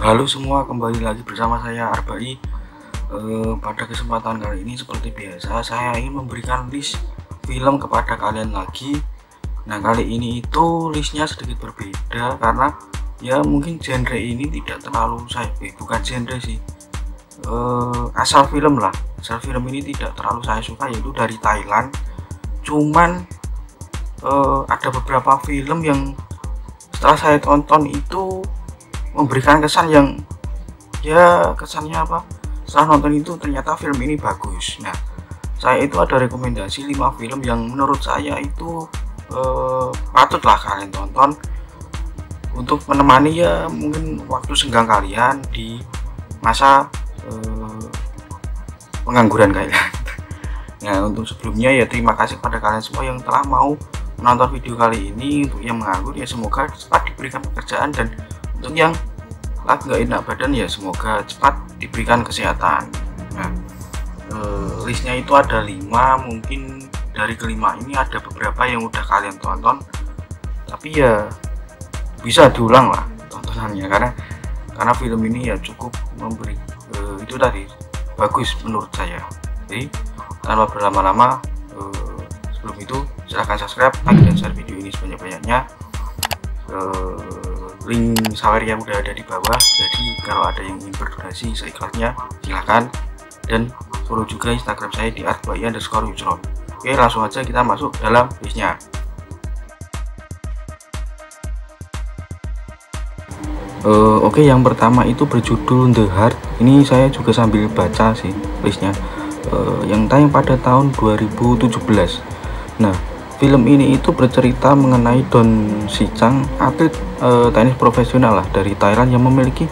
Halo semua, kembali lagi bersama saya Arbai. Pada kesempatan kali ini seperti biasa saya ingin memberikan list film kepada kalian lagi. Nah, kali ini itu listnya sedikit berbeda karena ya mungkin genre ini tidak terlalu bukan genre sih, asal film lah. Asal film ini tidak terlalu saya suka, yaitu dari Thailand. Cuman ada beberapa film yang setelah saya tonton itu memberikan kesan yang kesannya apa, setelah nonton itu ternyata film ini bagus. Nah, saya itu ada rekomendasi 5 film yang menurut saya itu patutlah kalian tonton untuk menemani mungkin waktu senggang kalian di masa pengangguran kalian. Nah, untuk sebelumnya terima kasih kepada kalian semua yang telah mau menonton video kali ini. Untuk yang menganggur semoga cepat diberikan pekerjaan, dan untuk yang lagi nggak enak badan semoga cepat diberikan kesehatan. Nah, listnya itu ada 5, mungkin dari kelima ini ada beberapa yang udah kalian tonton, tapi bisa diulang lah tontonannya karena film ini cukup memberi itu tadi bagus menurut saya. Jadi tanpa berlama-lama, sebelum itu silahkan subscribe, like, dan share video ini sebanyak-banyaknya. Link sawer yang udah ada di bawah, jadi kalau ada yang ingin berdonasi seikhlasnya silahkan, dan follow juga Instagram saya di @bai_yusron. Oke, langsung aja kita masuk dalam listnya. Oke, yang pertama itu berjudul The Heart. Ini saya juga sambil baca sih listnya, yang tayang pada tahun 2017. Nah, film ini itu bercerita mengenai Don Si Chang, atlet tenis profesional lah dari Thailand yang memiliki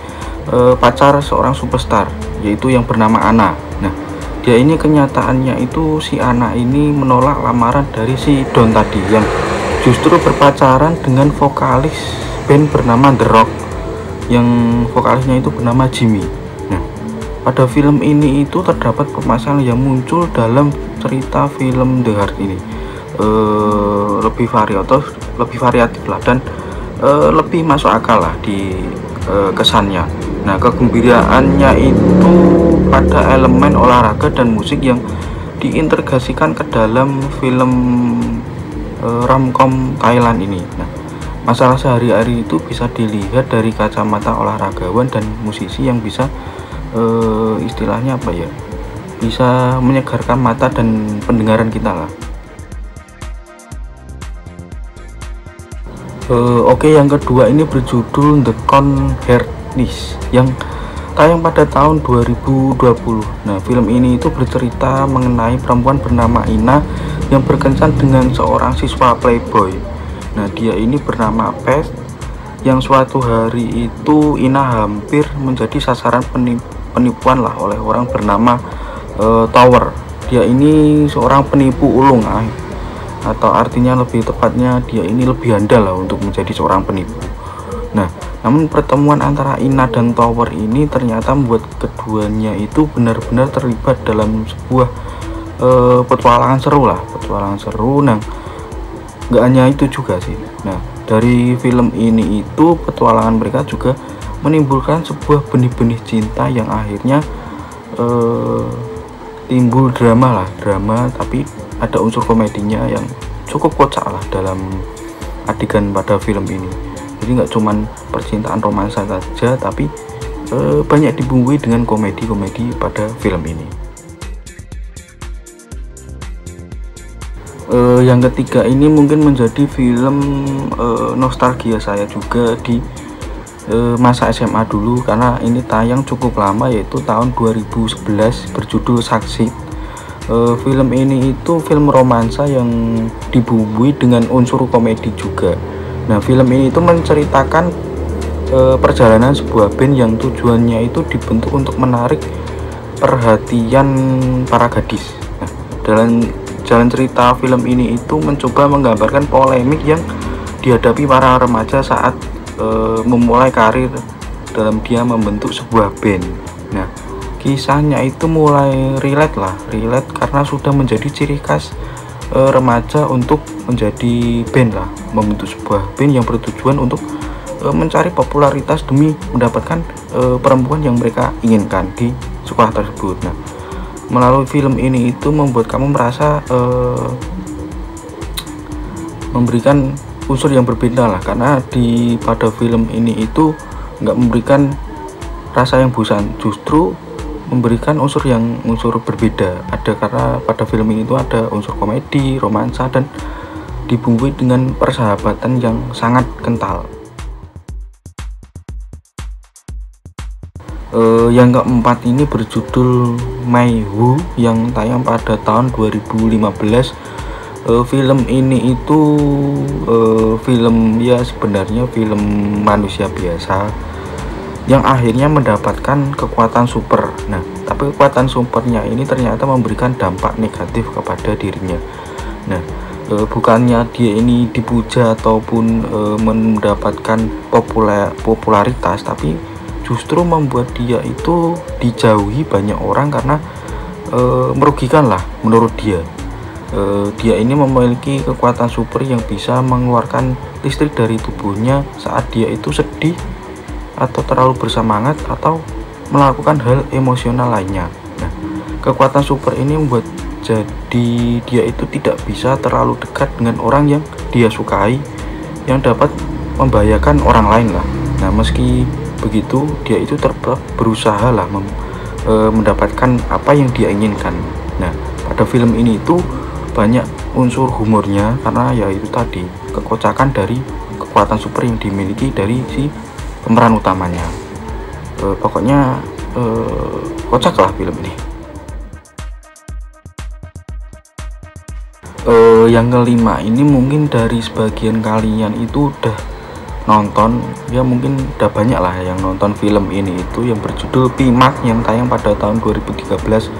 pacar seorang superstar, yaitu yang bernama Anna. Nah, dia ini kenyataannya itu si Anna ini menolak lamaran dari si Don tadi, yang justru berpacaran dengan vokalis band bernama The Rock, yang vokalisnya itu bernama Jimmy. Nah, pada film ini itu terdapat permasalahan yang muncul dalam cerita film The Heart ini. Lebih variatif lah, dan lebih masuk akal lah di kesannya. Nah, kegembiraannya itu pada elemen olahraga dan musik yang diintegrasikan ke dalam film romcom Thailand ini. Nah, masalah sehari-hari itu bisa dilihat dari kacamata olahragawan dan musisi yang bisa istilahnya bisa menyegarkan mata dan pendengaran kita lah. Oke, yang kedua ini berjudul The Conheartless, yang tayang pada tahun 2020. Nah, film ini itu bercerita mengenai perempuan bernama Ina yang berkencan dengan seorang siswa playboy. Nah, dia ini bernama Pes, yang suatu hari itu Ina hampir menjadi sasaran penipuan lah oleh orang bernama Tower. Dia ini seorang penipu ulung, atau artinya lebih tepatnya dia ini lebih handal lah untuk menjadi seorang penipu. Nah, namun pertemuan antara Ina dan Tower ini ternyata membuat keduanya itu benar-benar terlibat dalam sebuah petualangan seru. Nah, nggak hanya itu juga sih. Nah, dari film ini itu petualangan mereka juga menimbulkan sebuah benih-benih cinta yang akhirnya timbul drama, tapi ada unsur komedinya yang cukup kocak lah dalam adegan pada film ini. Jadi nggak cuman percintaan romansa saja, tapi banyak dibumbui dengan komedi pada film ini. Yang ketiga ini mungkin menjadi film nostalgia saya juga di masa SMA dulu, karena ini tayang cukup lama, yaitu tahun 2011, berjudul Saksi. Film ini itu film romansa yang dibumbui dengan unsur komedi juga. Nah, film ini itu menceritakan perjalanan sebuah band yang tujuannya itu dibentuk untuk menarik perhatian para gadis. Nah, dalam jalan cerita film ini itu mencoba menggambarkan polemik yang dihadapi para remaja saat memulai karir dalam dia membentuk sebuah band. Nah, kisahnya itu mulai relate karena sudah menjadi ciri khas remaja untuk menjadi band lah, membentuk sebuah band yang bertujuan untuk mencari popularitas demi mendapatkan perempuan yang mereka inginkan di sekolah tersebut. Nah, melalui film ini itu membuat kamu merasa memberikan unsur yang berbeda lah, karena pada film ini itu nggak memberikan rasa yang bosan, justru memberikan unsur berbeda. Ada, karena pada film ini itu ada unsur komedi, romansa, dan dibumbui dengan persahabatan yang sangat kental. Yang keempat ini berjudul My Who yang tayang pada tahun 2015. Film ini itu film ya sebenarnya film manusia biasa yang akhirnya mendapatkan kekuatan super. Nah, tapi kekuatan supernya ini ternyata memberikan dampak negatif kepada dirinya. Nah, bukannya dia ini dipuja ataupun mendapatkan popularitas, tapi justru membuat dia itu dijauhi banyak orang karena merugikan lah menurut dia. Dia ini memiliki kekuatan super yang bisa mengeluarkan listrik dari tubuhnya saat dia itu sedih atau terlalu bersemangat atau melakukan hal emosional lainnya. Nah, kekuatan super ini membuat jadi dia itu tidak bisa terlalu dekat dengan orang yang dia sukai yang dapat membahayakan orang lain lah. Nah, meski begitu dia itu tetap berusaha lah mendapatkan apa yang dia inginkan. Nah, pada film ini itu banyak unsur humornya karena ya itu tadi kekocakan dari kekuatan super yang dimiliki dari si pemeran utamanya. Pokoknya kocak lah film ini. Yang kelima ini mungkin dari sebagian kalian itu udah nonton, ya mungkin udah banyak lah yang nonton film ini itu yang berjudul Pimak yang tayang pada tahun 2013.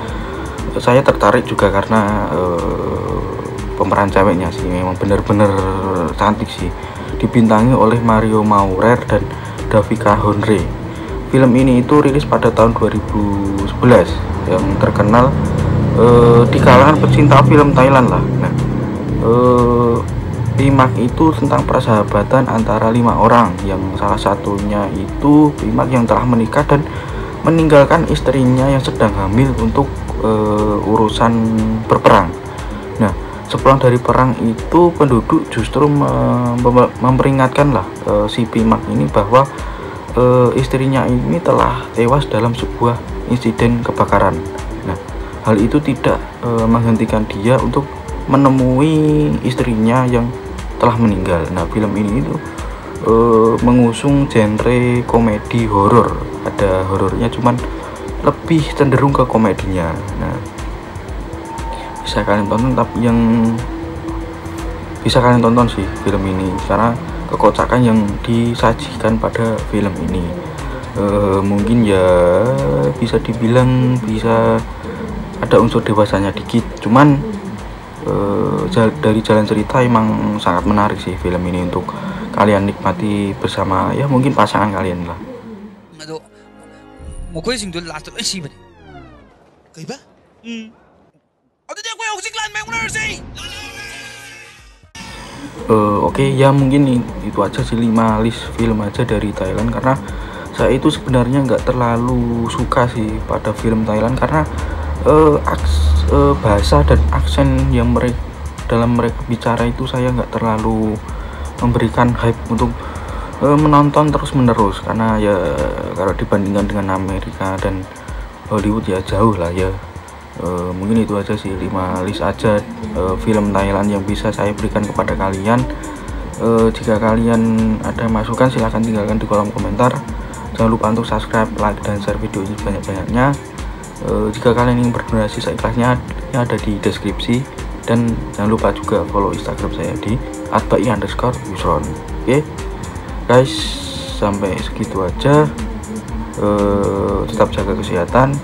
Saya tertarik juga karena pemeran ceweknya sih memang bener-bener cantik sih, dibintangi oleh Mario Maurer dan Davika Honre. Film ini itu rilis pada tahun 2011 yang terkenal di kalangan pecinta film Thailand lah. Nah, Pimak itu tentang persahabatan antara 5 orang yang salah satunya itu Pimak yang telah menikah dan meninggalkan istrinya yang sedang hamil untuk urusan berperang. Nah, sepulang dari perang itu penduduk justru memperingatkan lah si Pimak ini bahwa istrinya ini telah tewas dalam sebuah insiden kebakaran. Nah, hal itu tidak menghentikan dia untuk menemui istrinya yang telah meninggal. Nah, film ini itu mengusung genre komedi horor. Ada horornya, cuman lebih cenderung ke komedinya. Nah, bisa kalian tonton, tapi yang bisa kalian tonton sih film ini karena kekocakan yang disajikan pada film ini. Mungkin ya bisa dibilang bisa ada unsur dewasanya dikit, cuman dari jalan cerita emang sangat menarik sih film ini untuk kalian nikmati bersama ya mungkin pasangan kalian lah. Oke, ya mungkin itu aja sih 5 list film aja dari Thailand, karena saya itu sebenarnya nggak terlalu suka sih pada film Thailand karena bahasa dan aksen yang dalam mereka bicara itu saya nggak terlalu memberikan hype untuk menonton terus menerus, karena ya kalau dibandingkan dengan Amerika dan Hollywood ya jauh lah ya. Mungkin itu aja sih 5 list aja film Thailand yang bisa saya berikan kepada kalian. Jika kalian ada masukan silahkan tinggalkan di kolom komentar. Jangan lupa untuk subscribe, like, dan share video ini banyak-banyaknya. Jika kalian ingin berdonasi seikhlasnya ada di deskripsi, dan jangan lupa juga follow Instagram saya di @bai_yusron. Oke guys, sampai segitu aja. Tetap jaga kesehatan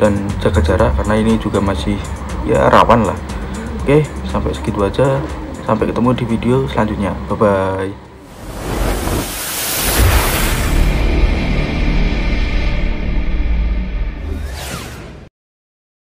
dan jaga jarak karena ini juga masih ya rawan lah. Oke, sampai segitu aja, sampai ketemu di video selanjutnya. Bye bye.